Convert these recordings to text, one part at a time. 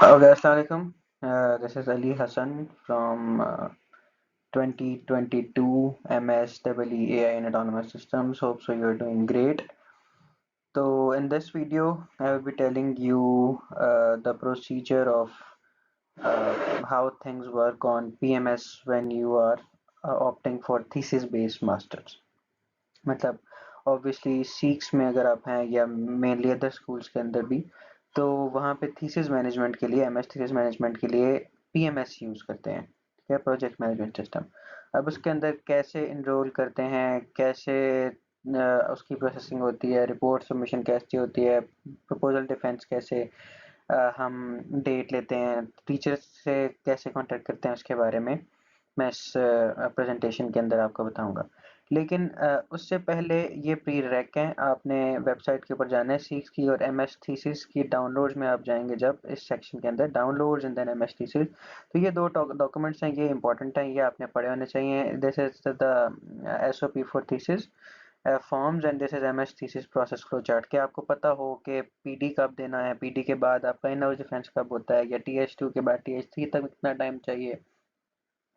Okay, Assalamualaikum. This is Ali Hassan from 2022 MSEE in Autonomous Systems. Hope so you're doing great. So in this video, I will be telling you the procedure of how things work on PMS when you are opting for thesis-based masters. मतलब obviously seeks में अगर आप हैं या mainly other schools के अंदर भी तो वहाँ पे थीसिस मैनेजमेंट के लिए एमएस थीसिस मैनेजमेंट के लिए पीएमएस यूज़ करते हैं, ठीक है, प्रोजेक्ट मैनेजमेंट सिस्टम। अब उसके अंदर कैसे इनरोल करते हैं, कैसे उसकी प्रोसेसिंग होती है, रिपोर्ट सबमिशन कैसे होती है, प्रपोजल डिफेंस कैसे हम डेट लेते हैं, टीचर्स से कैसे कांटेक्ट करते हैं, उसके बारे में मैं इस प्रेजेंटेशन के अंदर आपको बताऊंगा। लेकिन उससे पहले ये प्री रेक हैं, आपने वेबसाइट के ऊपर जाना है सीक्स की और एमएस थीसिस की डाउनलोड्स में आप जाएंगे जब इस सेक्शन के अंदर downloads and then MS thesis, तो ये दो डॉक्यूमेंट्स हैं, ये इंपॉर्टेंट हैं, ये आपने पढ़े होने चाहिए। This is the SOP for thesis forms and this is MS thesis process flow chart. कि आपको पता हो कि पीडी कब देना है, पीडी के बाद आपका इन हाउस डिफेंस कब होता है, या टीएच2 के बाद टीएच3 तक कितना टाइम चाहिए,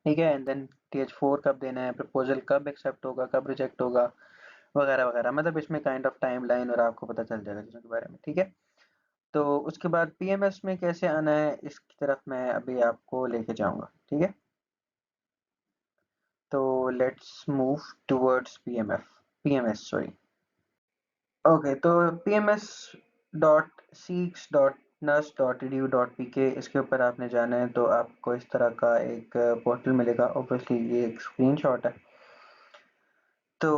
ठीक है, एंड देन टीएच4 कब देना है, प्रपोजल कब एक्सेप्ट होगा, कब रिजेक्ट होगा, वगैरह वगैरह। मतलब इसमें काइंड ऑफ टाइम लाइन और आपको पता चल जाएगा चीज़ों के बारे में, ठीक है। तो उसके बाद पीएमएस में कैसे आना है इसकी तरफ मैं अभी आपको लेके जाऊंगा, ठीक है। तो let's move towards PMS sorry. Okay, तो pms.seeks.nus.edu.pk इसके ऊपर आपने जाना है, तो आपको इस तरह का एक पोर्टल मिलेगा। ऑब्वियसली ये एक स्क्रीनशॉट है। तो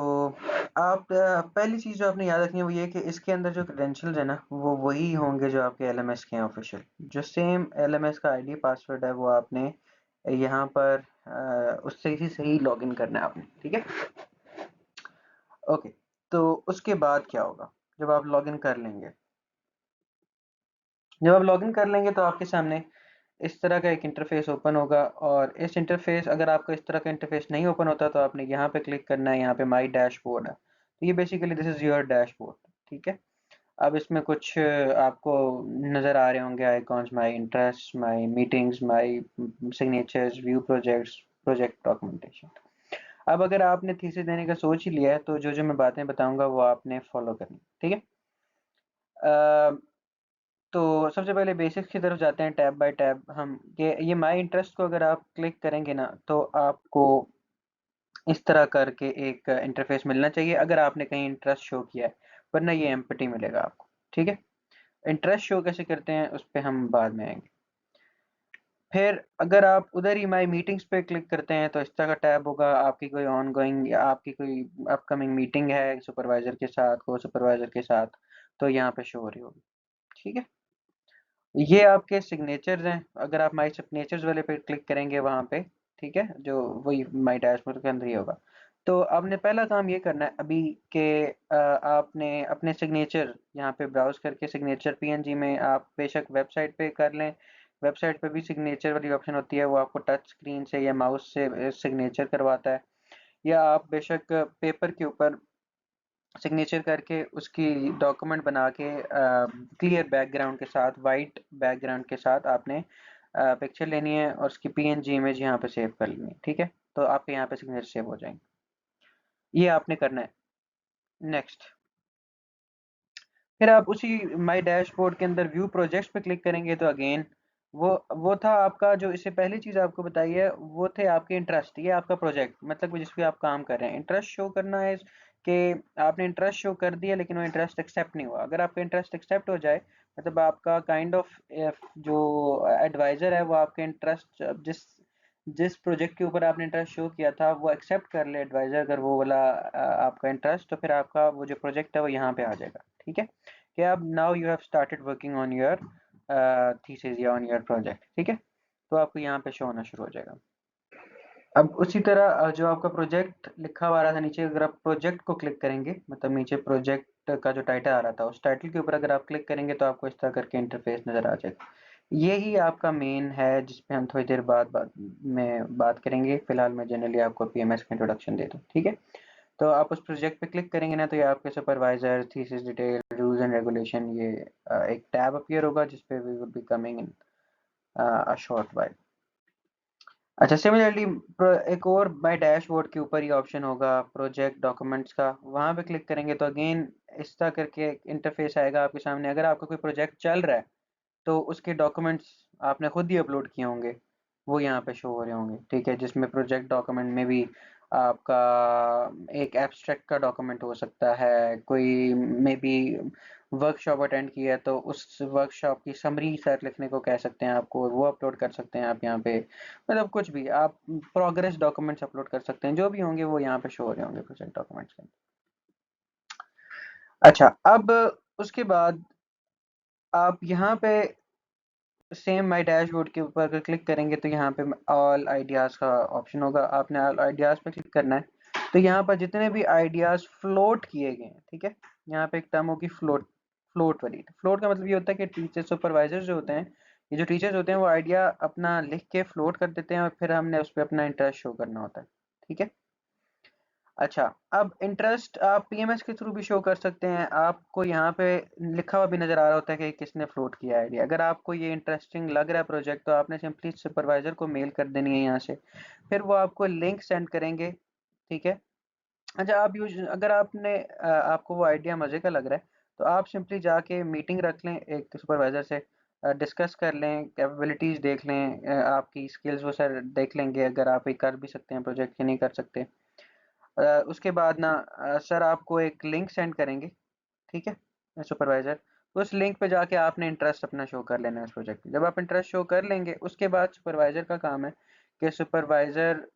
आप पहली चीज़ जो आपने याद रखनी है वो ये है कि इसके अंदर जो क्रेडेंशियल्स है ना वो वही होंगे जो आपके एलएमएस के हैं ऑफिशियल। जो सेम एलएमएस का आईडी पासवर्ड है वो आपने यहाँ पर उससे ही सही लॉगिन करना है आपने, ठीक है। ओके, तो उसके बाद क्या होगा जब आप लॉगिन कर लेंगे। जब आप लॉगिन कर लेंगे तो आपके सामने इस तरह का एक इंटरफेस ओपन होगा, और इस इंटरफेस अगर आपको इस तरह का इंटरफेस नहीं ओपन होता तो आपने यहाँ पे क्लिक करना है, यहाँ पे माई डैशबोर्ड है, तो ये basically this is your dashboard, ठीक है। अब इसमें कुछ आपको नज़र आ रहे होंगे icons, my interest, my meetings, my signatures, view projects, project documentation. अब अगर आपने थीसिस देने का सोच ही लिया है तो जो जो मैं बातें बताऊंगा वो आपने फॉलो करनी, ठीक है। तो सबसे पहले बेसिक्स की तरफ जाते हैं टैब बाय टैब हम। ये माई इंटरेस्ट को अगर आप क्लिक करेंगे ना तो आपको इस तरह करके एक इंटरफेस मिलना चाहिए अगर आपने कहीं इंटरेस्ट शो किया है, वरना ये एम्प्टी मिलेगा आपको, ठीक है। इंटरेस्ट शो कैसे करते हैं उस पर हम बाद में आएंगे। फिर अगर आप उधर ही माई मीटिंग्स पे क्लिक करते हैं तो इस तरह का टैब होगा, आपकी कोई ऑन गोइंग या आपकी कोई अपकमिंग मीटिंग है सुपरवाइजर के साथ, को सुपरवाइजर के साथ, तो यहाँ पे शो हो रही होगी, ठीक है। ये आपके सिग्नेचर्स हैं, अगर आप माई सिग्नेचर्स वाले पे क्लिक करेंगे वहाँ पे, ठीक है, जो वही माई डैशबोर्ड के अंदर ही होगा। तो आपने पहला काम ये करना है अभी कि आपने अपने सिग्नेचर यहाँ पे ब्राउज करके सिग्नेचर पीएनजी में आप बेशक वेबसाइट पे कर लें, वेबसाइट पे भी सिग्नेचर वाली ऑप्शन होती है, वो आपको टच स्क्रीन से या माउस से सिग्नेचर करवाता है, या आप बेशक पेपर के ऊपर सिग्नेचर करके उसकी डॉक्यूमेंट बना के क्लियर बैकग्राउंड के साथ, वाइट बैकग्राउंड के साथ आपने पिक्चर लेनी है और उसकी पीएनजी इमेज यहाँ पे सेव कर लेनी है, ठीक है। तो आपके यहाँ पे सिग्नेचर सेव हो जाएंगे, ये आपने करना है। नेक्स्ट, फिर आप उसी माई डैशबोर्ड के अंदर व्यू प्रोजेक्ट्स पे क्लिक करेंगे तो अगेन वो था आपका जो इससे पहली चीज़ आपको बताई है, वो थे आपके इंटरेस्ट, ये आपका प्रोजेक्ट मतलब जिस पे आप काम कर रहे हैं। इंटरेस्ट शो करना है कि आपने इंटरेस्ट शो कर दिया लेकिन वो इंटरेस्ट एक्सेप्ट नहीं हुआ। अगर आपका इंटरेस्ट एक्सेप्ट हो जाए, मतलब आपका काइंड ऑफ जो एडवाइज़र है वो आपके इंटरेस्ट जिस जिस प्रोजेक्ट के ऊपर आपने इंटरेस्ट शो किया था वो एक्सेप्ट कर ले एडवाइज़र, अगर वो वाला आपका इंटरेस्ट, तो फिर आपका वो जो प्रोजेक्ट है वो यहाँ पे आ जाएगा, ठीक है। कि अब now you have started working on your thesis या ऑन योर प्रोजेक्ट, ठीक है। तो आपको यहाँ पे शो होना शुरू हो जाएगा। अब उसी तरह जो आपका प्रोजेक्ट लिखा हुआ आ रहा था नीचे, अगर आप प्रोजेक्ट को क्लिक करेंगे, मतलब नीचे प्रोजेक्ट का जो टाइटल आ रहा था उस टाइटल के ऊपर अगर आप क्लिक करेंगे तो आपको इस तरह करके इंटरफेस नज़र आ जाएगा। यही आपका मेन है जिस पे हम थोड़ी देर में बात करेंगे। फिलहाल मैं जनरली आपको पीएमएस का इंट्रोडक्शन देता हूँ, ठीक है। तो आप उस प्रोजेक्ट पे क्लिक करेंगे ना तो ये आपके supervisor, thesis detail, rules and regulation, ये एक टैब अपीयर होगा जिस पे we would be coming in a short while. अच्छा, सिमिलरली एक और माई डैशबोर्ड के ऊपर ही ऑप्शन होगा प्रोजेक्ट डॉक्यूमेंट्स का, वहाँ पे क्लिक करेंगे तो अगेन इस तरह करके इंटरफेस आएगा आपके सामने। अगर आपका कोई प्रोजेक्ट चल रहा है तो उसके डॉक्यूमेंट्स आपने खुद ही अपलोड किए होंगे, वो यहाँ पे शो हो रहे होंगे, ठीक है। जिसमें प्रोजेक्ट डॉक्यूमेंट में भी आपका एक एब्स्ट्रैक्ट का डॉक्यूमेंट हो सकता है, कोई मे बी वर्कशॉप अटेंड किया है तो उस वर्कशॉप की समरी सर लिखने को कह सकते हैं आपको, वो अपलोड कर सकते हैं आप यहाँ पे। मतलब कुछ भी आप प्रोग्रेस डॉक्यूमेंट्स अपलोड कर सकते हैं, जो भी होंगे वो यहाँ पे शो हो रहे होंगे प्रोजेक्ट डॉक्यूमेंट्स के। अच्छा, अब उसके बाद आप यहाँ पे सेम माई डैशबोर्ड के ऊपर अगर क्लिक करेंगे तो यहाँ पे ऑल आइडियाज़ का ऑप्शन होगा, आपने ऑल आइडियाज़ पे क्लिक करना है। तो यहाँ पर जितने भी आइडियाज़ फ्लोट किए गए हैं, ठीक है, यहाँ पे एक टर्म होगी फ्लोट। फ्लोट वाली, फ्लोट का मतलब ये होता है कि टीचर सुपरवाइजर जो होते हैं, ये जो टीचर्स होते हैं वो आइडिया अपना लिख के फ्लोट कर देते हैं और फिर हमने उस पर अपना इंटरेस्ट शो करना होता है, ठीक है। अच्छा, अब इंटरेस्ट आप पीएमएस के थ्रू भी शो कर सकते हैं। आपको यहाँ पे लिखा हुआ भी नज़र आ रहा होता है कि किसने फ्लोट किया आइडिया। अगर आपको ये इंटरेस्टिंग लग रहा है प्रोजेक्ट तो आपने सिंपली सुपरवाइजर को मेल कर देनी है यहाँ से, फिर वो आपको लिंक सेंड करेंगे, ठीक है। अच्छा, आप यूज अगर आपको वो आइडिया मज़े का लग रहा है तो आप सिंपली जाके मीटिंग रख लें एक सुपरवाइज़र से, डिस्कस कर लें, कैपेबिलिटीज़ देख लें, आपकी स्किल्स वो सर देख लेंगे अगर आप ये कर भी सकते हैं प्रोजेक्ट या नहीं कर सकते। उसके बाद ना सर आपको एक लिंक सेंड करेंगे, ठीक है, सुपरवाइज़र। उस लिंक पे जाके आपने इंटरेस्ट अपना शो कर लेना है उस प्रोजेक्ट में। जब आप इंटरेस्ट शो कर लेंगे उसके बाद सुपरवाइज़र का काम है कि सुपरवाइज़र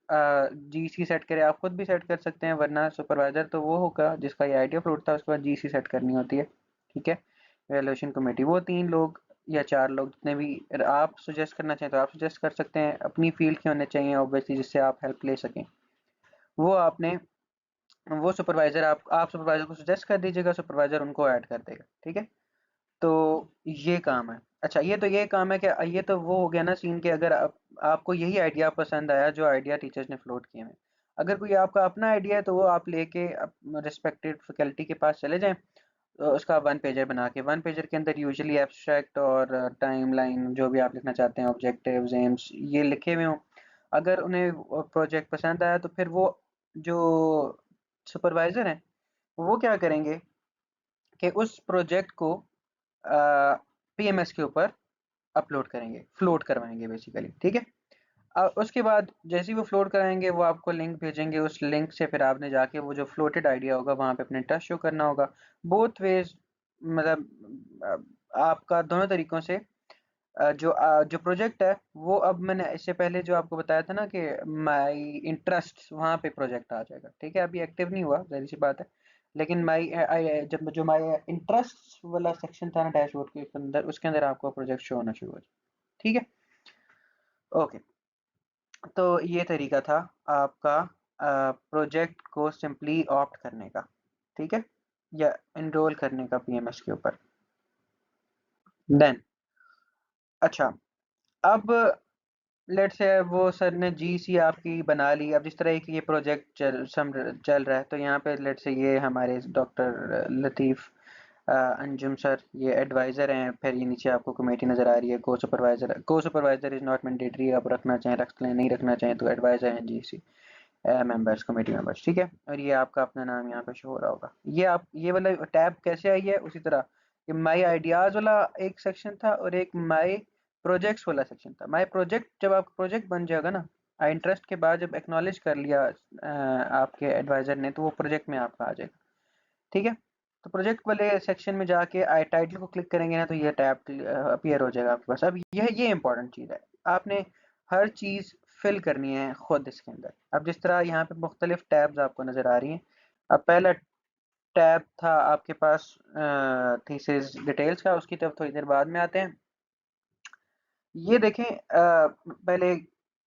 जीसी सेट करे। आप खुद भी सेट कर सकते हैं, वरना सुपरवाइज़र तो वो होगा जिसका ये आइडिया फ्लोट था, उसके बाद जीसी सेट करनी होती है, ठीक है। वैल्यूएशन कमेटी वो 3 लोग या 4 लोग जितने भी आप सजेस्ट करना चाहें तो आप सजेस्ट कर सकते हैं, अपनी फील्ड के होने चाहिए ऑब्वियसली जिससे आप हेल्प ले सकें। वो आपने वो सुपरवाइज़र आप सुपरवाइज़र को सजेस्ट कर दीजिएगा, सुपरवाइज़र उनको ऐड कर देगा, ठीक है। तो ये काम है। अच्छा, ये काम है कि ये तो वो हो गया ना सीन कि अगर आपको यही आइडिया पसंद आया जो आइडिया टीचर्स ने फ्लोट किए हैं। अगर कोई आपका अपना आइडिया है तो वो आप लेके रिस्पेक्टेड फैकल्टी के पास चले जाएं, तो उसका वन पेजर बना के, वन पेजर के अंदर यूजुअली एब्स्ट्रैक्ट और टाइमलाइन जो भी आप लिखना चाहते हैं, ऑब्जेक्टिव्स, एम्स, ये लिखे हुए हों। अगर उन्हें प्रोजेक्ट पसंद आया तो फिर वो जो सुपरवाइज़र हैं वो क्या करेंगे कि उस प्रोजेक्ट को पीएमएस के ऊपर अपलोड करेंगे, फ्लोट करवाएंगे बेसिकली, ठीक है। उसके बाद जैसे ही वो फ्लोट कराएंगे वो आपको लिंक भेजेंगे, उस लिंक से फिर आपने जाके वो जो फ्लोटेड आइडिया होगा वहाँ पे अपने इंटरेस्ट शो करना होगा। बोथ वेज, मतलब आपका दोनों तरीकों से जो प्रोजेक्ट है वो, अब मैंने इससे पहले जो आपको बताया था ना कि माई इंटरेस्ट, वहाँ पे प्रोजेक्ट आ जाएगा, ठीक है। अभी एक्टिव नहीं हुआ, जाहिर सी बात है, लेकिन माई जब जो माई इंटरेस्ट वाला सेक्शन था ना डैशबोर्ड के अंदर, उसके अंदर आपको प्रोजेक्ट शो होना शुरू हो जाए, ठीक है। ओके, तो ये तरीका था आपका प्रोजेक्ट को सिंपली ऑप्ट करने का, ठीक है, या इनरोल करने का पीएमएस के ऊपर। देन अच्छा, अब लेट्स से वो सर ने जीसी आपकी बना ली। अब जिस तरह की ये प्रोजेक्ट चल रहा है तो यहाँ पे लेट्स से ये हमारे डॉक्टर लतीफ़ अंजुम सर ये एडवाइज़र हैं, फिर ये नीचे आपको कमेटी नज़र आ रही है, को सुपरवाइज़र इज़ नॉट मैंडेटरी, आप रखना चाहें रख लें, नहीं रखना चाहें तो एडवाइज़र हैं जीसी मेंबर्स, कमेटी मेंबर्स, ठीक है। और ये आपका अपना नाम यहाँ पे शो हो रहा होगा। ये आप ये वाला टैब कैसे आई है, उसी तरह ये माई आइडियाज़ वाला एक सेक्शन था और एक माई प्रोजेक्ट्स वाला सेक्शन था। माई प्रोजेक्ट जब आपका प्रोजेक्ट बन जाएगा ना, इंटरेस्ट के बाद जब एक्नॉलेज कर लिया आपके एडवाइज़र ने, तो वो प्रोजेक्ट में आपका आ जाएगा, ठीक है। तो प्रोजेक्ट वाले सेक्शन में जाके आई टाइटल को क्लिक करेंगे ना तो ये टैब अपीयर हो जाएगा आपके पास। अब ये इंपॉर्टेंट चीज़ है, आपने हर चीज़ फिल करनी है खुद इसके अंदर। अब जिस तरह यहाँ पे मुख्तलिफ टैब्स आपको नज़र आ रही हैं, अब पहला टैब था आपके पास थीसिस डिटेल्स का, उसकी तरफ थोड़ी देर बाद में आते हैं। ये देखें पहले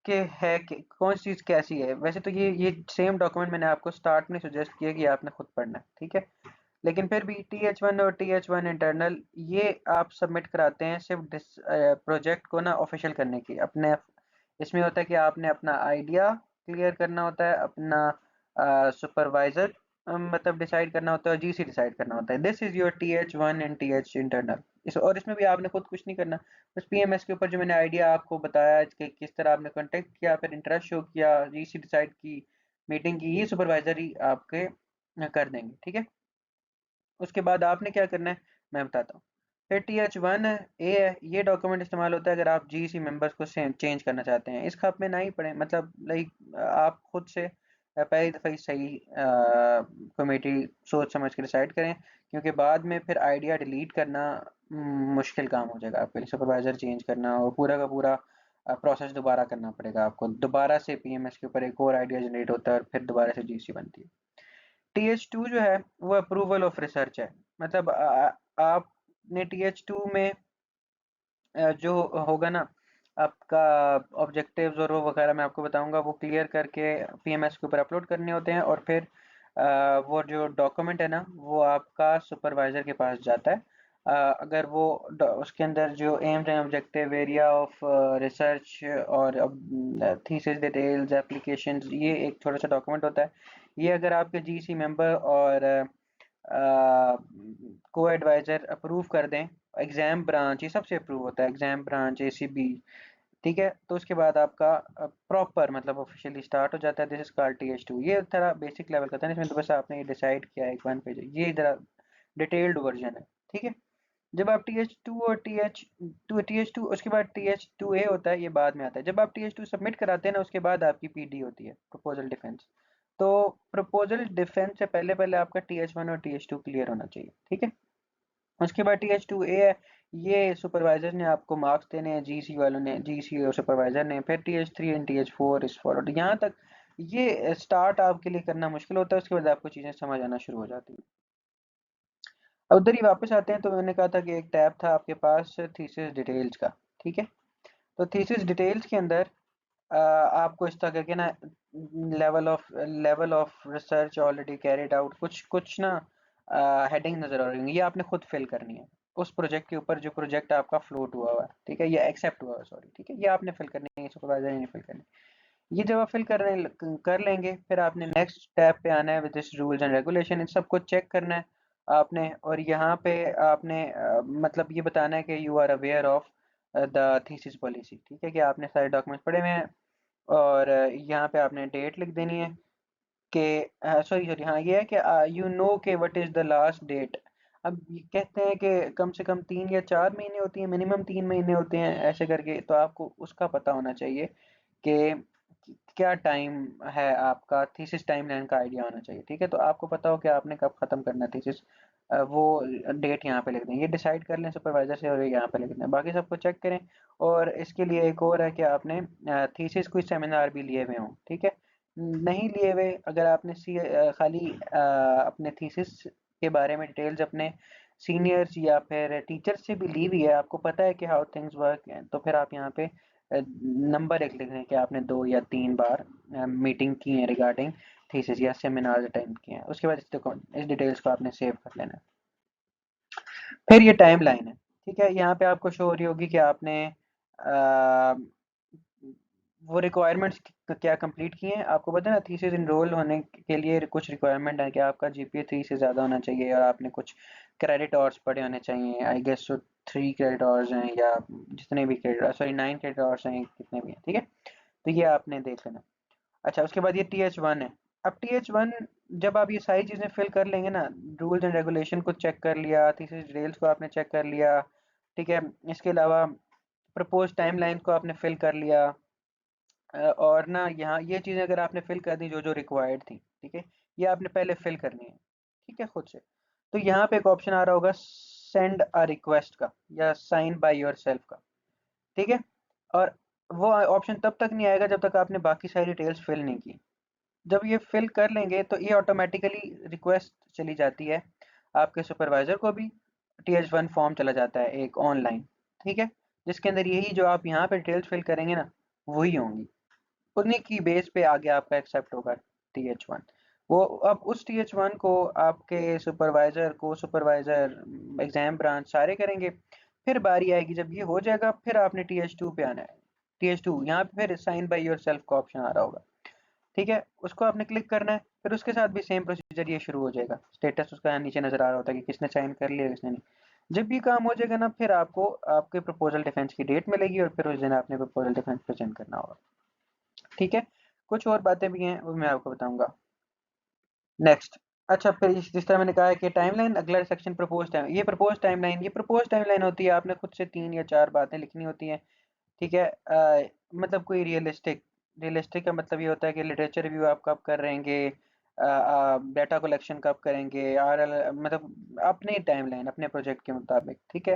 कि है कि कौन सी चीज़ कैसी है। वैसे तो ये सेम डॉक्यूमेंट मैंने आपको स्टार्ट में सजेस्ट किया कि आपने खुद पढ़ना है, ठीक है। लेकिन फिर भी TH1 और TH1 इंटरनल ये आप सबमिट कराते हैं सिर्फ प्रोजेक्ट को ना ऑफिशियल करने की। अपने इसमें होता है कि आपने अपना आइडिया क्लियर करना होता है, अपना सुपरवाइजर मतलब डिसाइड करना होता है, और जीसी डिसाइड करना होता है। This is your TH1 and TH internal, और इसमें भी आपने खुद कुछ नहीं करना, बस पीएमएस के ऊपर जो मैंने आइडिया आपको बताया कि किस तरह आपने कांटेक्ट किया, फिर इंटरेस्ट शो किया, जीसी डिसाइड की, मीटिंग की, ये सुपरवाइजर ही आपके कर देंगे। ठीक है, उसके बाद आपने क्या करना है मैं बताता हूँ। फिर TH1 ए है, ये डॉक्यूमेंट इस्तेमाल होता है अगर आप जीसी मेंबर्स को चेंज करना चाहते हैं। इस खप में ना ही पड़े, मतलब लाइक आप खुद से पहली दफ़ा ही सही कमेटी सोच समझ के डिसाइड करें, क्योंकि बाद में फिर आइडिया डिलीट करना मुश्किल काम हो जाएगा आपके लिए। सुपरवाइज़र चेंज करना और पूरा का पूरा प्रोसेस दोबारा करना पड़ेगा आपको, दोबारा से पीएमएस के ऊपर एक और आइडिया जनरेट होता है और फिर दोबारा से जीसी बनती है। TH2 जो है वो अप्रूवल ऑफ रिसर्च है, मतलब आपने TH2 में जो होगा ना आपका ऑब्जेक्टिव्स और वो वगैरह मैं आपको बताऊंगा, वो क्लियर करके पीएमएस के ऊपर अपलोड करने होते हैं, और फिर वो जो डॉक्यूमेंट है ना वो आपका सुपरवाइजर के पास जाता है। अगर वो उसके अंदर जो AIIMS and objective, area of research और थीसिस डिटेल्स, एप्लीकेशंस, ये एक छोटा सा डॉक्यूमेंट होता है। ये अगर आपके जीसी मेंबर और को एडवाइज़र अप्रूव कर दें, एग्ज़ाम ब्रांच, ये सबसे अप्रूव होता है, एग्ज़ाम ब्रांच, एसीबी, ठीक है, तो उसके बाद आपका प्रॉपर मतलब ऑफिशियली स्टार्ट हो जाता है। This is called TH2। ये थोड़ा बेसिक लेवल का था, इसमें तो बस आपने ये डिसाइड किया एक वन पेज, ये जरा डिटेल्ड वर्जन है। ठीक है, जब आप TH2 और TH2 उसके बाद TH2A होता है, ये बाद में आता है। जब आप TH2 सबमिट कराते हैं ना, उसके बाद आपकी PD होती है, प्रपोजल डिफेंस। तो प्रपोजल डिफेंस से पहले पहले आपका TH1 और TH2 क्लियर होना चाहिए। ठीक है, उसके बाद TH2A है, ये सुपरवाइजर ने आपको मार्क्स देने हैं, जीसी वालों ने, जीसी और सुपरवाइजर ने। फिर TH3 एंड TH4 इस फॉरवर्ड, यहाँ तक ये स्टार्ट आपके लिए करना मुश्किल होता है, उसके बाद आपको चीज़ें समझ आना शुरू हो जाती हैं। अब उधर ही वापस आते हैं, तो मैंने कहा था कि एक टैब था आपके पास थीसिस डिटेल्स का। ठीक है, तो थीसिस डिटेल्स के अंदर आपको इस तरह करके ना level of research already carried out, कुछ कुछ ना हेडिंग नज़र आ रही होंगी, ये आपने खुद फिल करनी है उस प्रोजेक्ट के ऊपर जो प्रोजेक्ट आपका फ्लोट हुआ हुआ है। ठीक है, या एक्सेप्ट हुआ हुआ, सॉरी। ठीक है, ये आपने फिल करनी है, सुपरवाइजर ने फिल करनी है। ये जब आप फिल कर लेंगे, फिर आपने नेक्स्ट टैब पे आना है with this rules and regulation, इन सबको चेक करना है आपने। और यहाँ पे आपने मतलब ये बताना है कि you are aware of the thesis policy. ठीक है, कि आपने सारे डॉक्यूमेंट्स पढ़े हुए हैं, और यहाँ पे आपने डेट लिख देनी है कि सॉरी सॉरी हाँ, ये है कि यू नो के what is the last date. अब ये कहते हैं कि कम से कम 3 या 4 महीने होती हैं, मिनिमम 3 महीने होते हैं, ऐसे करके, तो आपको उसका पता होना चाहिए कि क्या टाइम है आपका, थीसिस टाइमलाइन का आइडिया होना चाहिए। ठीक है, तो आपको पता हो कि आपने कब ख़त्म करना है थीसिस, वो डेट यहाँ पे लिख दें, ये डिसाइड कर लें सुपरवाइजर से, और ये यहाँ पे लिख दें, बाकी सबको चेक करें। और इसके लिए एक और है कि आपने थीसिस कोई सेमिनार भी लिए हुए हों। ठीक है, नहीं लिए हुए, अगर आपने खाली अपने थीसिस के बारे में डिटेल्स अपने सीनियर्स या फिर टीचर्स से भी ली हुई है, आपको पता है कि हाउ थिंग्स वर्क हैं, तो फिर आप यहाँ पे नंबर एक लिख दें कि आपने 2 या 3 बार मीटिंग की है रिगार्डिंग थीसिस, या सेमिनार अटेंड किए हैं। उसके बाद इस डिटेल्स को आपने सेव कर लेना है। फिर ये टाइम लाइन है। ठीक है, यहाँ पे आपको शो हो रही होगी कि आपने वो रिक्वायरमेंट्स क्या कंप्लीट किए हैं। आपको पता है ना, थीसिस इनरोल होने के लिए कुछ रिक्वायरमेंट है कि आपका जीपीए 3 से ज़्यादा होना चाहिए, और आपने कुछ क्रेडिट आवर्स पढ़े होने चाहिए। I guess so 3 credit hours हैं, या जितने भी क्रेडिट, सॉरी 9 क्रेडिट आवर्स हैं, कितने भी हैं। ठीक है, तो ये आपने देख लेना। अच्छा, उसके बाद ये TH1 है। अब TH1 जब आप ये सारी चीज़ें फिल कर लेंगे ना, रूल्स एंड रेगुलेशन को चेक कर लिया, थीसिस डिटेल्स को आपने चेक कर लिया, ठीक है, इसके अलावा प्रपोज टाइमलाइन को आपने फिल कर लिया, और ना यहाँ ये चीज़ें अगर आपने फिल कर दी जो जो रिक्वायर्ड थी, ठीक है, ये आपने पहले फिल करनी है। ठीक है, खुद से। तो यहाँ पे एक ऑप्शन आ रहा होगा सेंड अ रिक्वेस्ट का, या साइन बाय योर सेल्फ का। ठीक है, और वो ऑप्शन तब तक नहीं आएगा जब तक आपने बाकी सारी डिटेल्स फिल नहीं की। जब ये फिल कर लेंगे तो ये ऑटोमेटिकली रिक्वेस्ट चली जाती है आपके सुपरवाइजर को भी, TH1 फॉर्म चला जाता है एक ऑनलाइन। ठीक है, जिसके अंदर यही जो आप यहाँ पे डिटेल्स फिल करेंगे ना, वही होंगी, उन्हीं की बेस पे आगे आपका एक्सेप्ट होगा TH1। वो अब उस TH1 को आपके सुपरवाइजर, को सुपरवाइजर, एग्जाम ब्रांच सारे करेंगे। फिर बारी आएगी जब ये हो जाएगा, फिर आपने TH2 पे आना है। TH2 यहाँ पे फिर साइन बाय योर सेल्फ का ऑप्शन आ रहा होगा। ठीक है, उसको आपने क्लिक करना है, फिर उसके साथ भी सेम प्रोसीजर ये शुरू हो जाएगा। स्टेटस उसका यहाँ नीचे नजर आ रहा होता है कि किसने साइन कर लिया, किसने नहीं। जब ये काम हो जाएगा ना, फिर आपको आपके प्रपोजल डिफेंस की डेट मिलेगी और फिर उस दिन आपने प्रपोजल डिफेंस प्रेजेंट करना होगा। ठीक है, कुछ और बातें भी हैं वो मैं आपको बताऊंगा नेक्स्ट। अच्छा, फिर जिस तरह मैंने कहा है कि टाइमलाइन, अगला सेक्शन प्रपोज टाइम, ये प्रपोज टाइमलाइन होती है, आपने खुद से 3 या 4 बातें लिखनी होती हैं। ठीक है, मतलब कोई रियलिस्टिक, रियलिस्टिक का मतलब ये होता है कि लिटरेचर रिव्यू आप कब कर रहेंगे, डाटा कलेक्शन कब करेंगे, आर मतलब अपनी टाइमलाइन अपने प्रोजेक्ट के मुताबिक। ठीक है,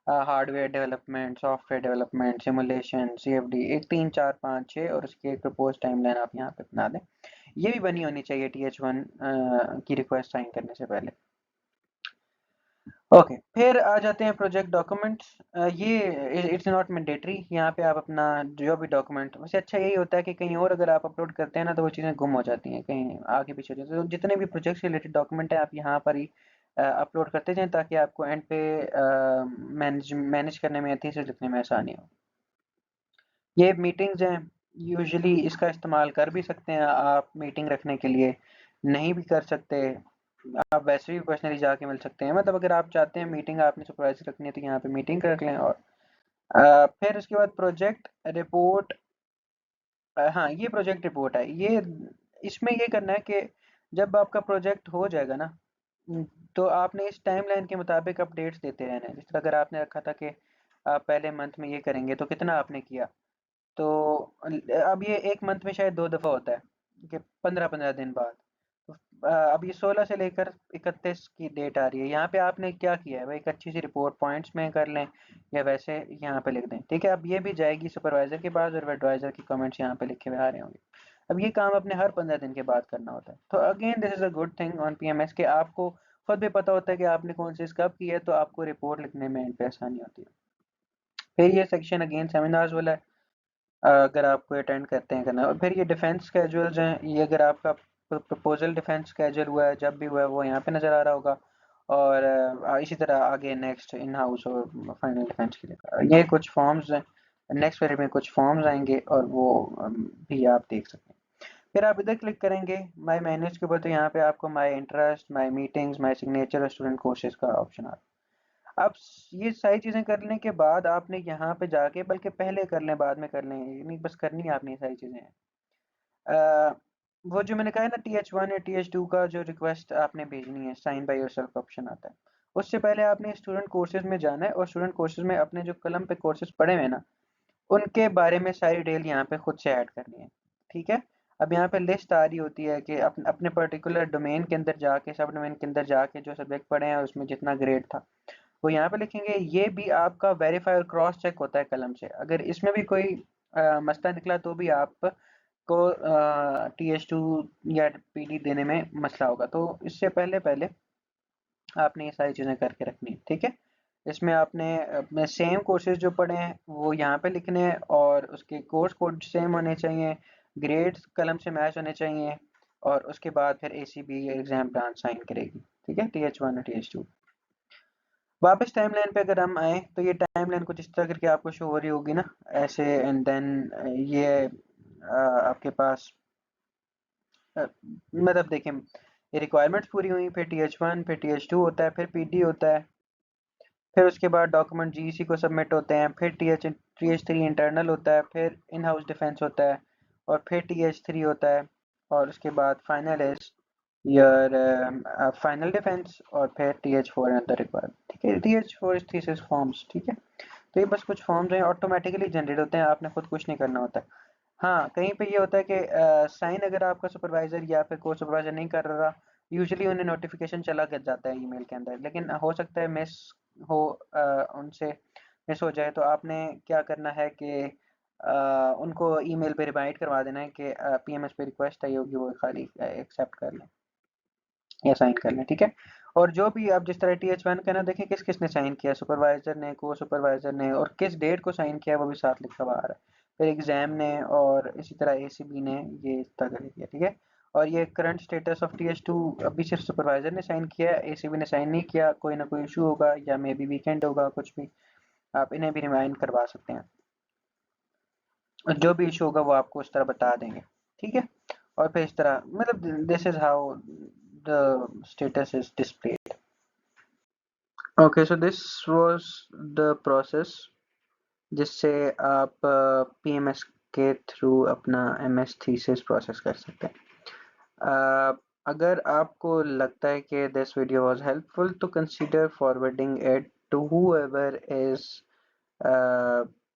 hardware development, software development, simulation, CFD, एक 3 4 5 6 और उसकी एक प्रपोज टाइमलाइन आप यहाँ पे बना दें। ये भी बनी होनी चाहिए TH1 की रिक्वेस्ट साइन करने से पहले। ओके, फिर आ जाते हैं प्रोजेक्ट डॉक्यूमेंट्स। ये इट्स नॉट मैंडेटरी, यहाँ पे आप अपना जो भी डॉक्यूमेंट, वैसे अच्छा यही होता है कि कहीं और अगर आप अपलोड करते हैं ना तो वो चीज़ें गुम हो जाती हैं, कहीं आगे पीछे हो जाती हैं। तो जितने भी प्रोजेक्ट से रिलेटेड डॉक्यूमेंट है आप यहाँ पर ही अपलोड करते जाएं, ताकि आपको एंड पे मैनेज मैनेज करने में, अच्छे से लिखने में आसानी हो। ये मीटिंग्स हैं, यूजुअली इसका इस्तेमाल कर भी सकते हैं आप मीटिंग रखने के लिए, नहीं भी कर सकते, आप वैसे भी पर्सनली जाके मिल सकते हैं। मतलब अगर आप चाहते हैं मीटिंग आपने सुपरवाइजर रखनी है तो यहाँ पे मीटिंग रख लें। और फिर उसके बाद प्रोजेक्ट रिपोर्ट। हाँ, ये प्रोजेक्ट रिपोर्ट है, ये इसमें ये करना है कि जब आपका प्रोजेक्ट हो जाएगा ना, हम्म, तो आपने इस टाइमलाइन के मुताबिक अपडेट्स देते रहना है। जिस तरह अगर आपने रखा था कि आप पहले मंथ में ये करेंगे तो कितना आपने किया, तो अब ये एक मंथ में शायद 2 दफ़ा होता है कि 15-15 दिन बाद। तो अब ये 16 से लेकर 31 की डेट आ रही है, यहाँ पे आपने क्या किया है भाई, एक अच्छी सी रिपोर्ट पॉइंट्स में कर लें या वैसे यहाँ पे लिख दें। ठीक है, अब ये भी जाएगी सुपरवाइजर के पास और एडवाइजर के कमेंट्स यहाँ पे लिखे हुए आ रहे होंगे। अब ये काम अपने हर 15 दिन के बाद करना होता है। तो again this is a good thing on PMS के आपको खुद भी पता होता है कि आपने कौन सी कब की है, तो आपको रिपोर्ट लिखने में इन पे आसानी होती है। फिर ये सेक्शन अगेन सेमिनार्स वाला है, अगर आपको अटेंड करते हैं करना। और फिर ये डिफेंस स्केजुअल्स हैं, ये अगर आपका प्रपोजल डिफेंस स्केजुअल हुआ है, जब भी हुआ है वो यहाँ पे नज़र आ रहा होगा। और इसी तरह आगे नेक्स्ट इन हाउस और फाइनल डिफेंस के लिए ये कुछ फॉर्म्स हैं। नेक्स्ट पीरियड में कुछ फॉर्म्स आएंगे और वो भी आप देख सकते हैं। फिर आप इधर क्लिक करेंगे माई मैनेज के ऊपर, तो यहाँ पे आपको my interest, my meetings, my signature और स्टूडेंट कोर्सेज का ऑप्शन आ रहा है। अब ये सारी चीज़ें करने के बाद आपने यहाँ पे जाके, बल्कि पहले कर लें बाद में कर लें, ये नहीं बस करनी है आपने ये सारी चीज़ें हैं। अ, वो जो मैंने कहा है ना TH1 या TH2 का जो रिक्वेस्ट आपने भेजनी है, साइन बाय योरसेल्फ ऑप्शन आता है। उससे पहले आपने स्टूडेंट कोर्सेज में जाना है और स्टूडेंट कोर्सेज में अपने जो कलम पे कोर्सेज पढ़े हुए हैं ना, उनके बारे में सारी डिटेल यहाँ पे खुद से ऐड करनी है। ठीक है, अब यहाँ पे लिस्ट आ रही होती है कि अपने पर्टिकुलर डोमेन के अंदर जाके, सब डोमेन के अंदर जाके जो सब्जेक्ट पढ़े हैं उसमें जितना ग्रेड था वो यहाँ पे लिखेंगे। ये भी आपका वेरीफाई और क्रॉस चेक होता है कलम से, अगर इसमें भी कोई मसला निकला तो भी आपको TH2 या PD देने में मसला होगा। तो इससे पहले पहले आपने ये सारी चीज़ें करके रखनी है। ठीक है, इसमें आपने अपने सेम कोर्सेज जो पढ़े हैं वो यहाँ पे लिखने हैं और उसके कोर्स कोड सेम होने चाहिए, ग्रेड्स कलम से मैच होने चाहिए, और उसके बाद फिर ACB एग्जाम प्लान साइन करेगी। ठीक है, TH1 और TH2। वापस टाइमलाइन पे अगर हम आए तो ये टाइमलाइन कुछ इस तरह करके आपको शो हो रही होगी ना, ऐसे। एंड देन ये आपके पास मतलब देखें, ये रिक्वायरमेंट्स पूरी हुई, फिर TH1, फिर TH2 होता है, फिर PD होता है, फिर उसके बाद डॉक्यूमेंट GEC को सबमिट होते हैं, फिर TH3 इंटरनल होता है, फिर इन हाउस डिफेंस होता है, और फिर TH3 होता है, और उसके बाद final is your final defence, और फिर TH4 अदर रिक्वायरमेंट। ठीक है, TH4 इज थीसिस फॉर्म्स। ठीक है, तो ये बस कुछ फॉर्म्स हैं, ऑटोमेटिकली जनरेट होते हैं, आपने खुद कुछ नहीं करना होता है। हाँ, कहीं पे ये होता है कि साइन अगर आपका सुपरवाइजर या फिर को सुपरवाइजर नहीं कर रहा, यूजुअली उन्हें नोटिफिकेशन चला कर जाता है ईमेल के अंदर, लेकिन हो सकता है मिस हो, उनसे मिस हो जाए, तो आपने क्या करना है कि उनको ईमेल पे रिमाइंड करवा देना है कि PMS पे रिक्वेस्ट आई होगी, वो खाली एक्सेप्ट कर लें या साइन कर लें। ठीक है, और जो भी आप जिस तरह TH1 का ना देखें किस किस ने साइन किया, सुपरवाइजर ने, को सुपरवाइजर ने, और किस डेट को साइन किया वो भी साथ लिखा हुआ आ रहा है। फिर एग्जाम ने, और इसी तरह ACB ने ये इस तरह करके किया। ठीक है, और ये करंट स्टेटस ऑफ TH2 अभी सिर्फ सुपरवाइजर ने साइन किया है, ACB ने साइन नहीं किया, कोई ना कोई इशू होगा या मे बी वीकेंड होगा, कुछ भी आप इन्हें भी रिमाइंड करवा सकते हैं, और जो भी इशू होगा वो आपको उस तरह बता देंगे। ठीक है, और फिर इस तरह, मतलब this is how the status is display. Okay, so this was the process जिससे आप पीएमएस के थ्रू अपना एमएस थीसिस प्रोसेस कर सकते हैं। अगर आपको लगता है कि दिस वीडियो वाज हेल्पफुल तो consider forwarding it to whoever is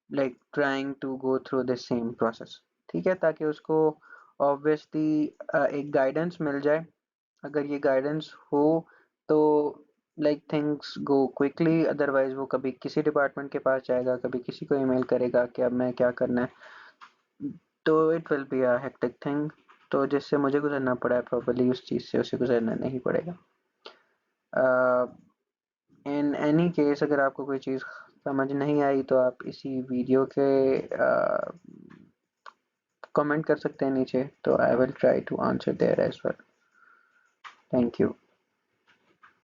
like trying to go through the same process, ठीक है, ताकि उसको ऑब्वियसली एक गाइडेंस मिल जाए। अगर ये गाइडेंस हो तो like things go quickly, otherwise वो कभी किसी डिपार्टमेंट के पास जाएगा, कभी किसी को ईमेल करेगा कि अब मैं क्या करना है, तो it will be a hectic thing. तो जिससे मुझे गुजरना पड़ा है प्रॉपर्ली उस चीज़ से उसे गुजरना नहीं पड़ेगा। इन एनी केस अगर आपको कोई चीज़ समझ नहीं आई तो आप इसी वीडियो के कमेंट कर सकते हैं नीचे, तो I will try to answer there as well. Thank you.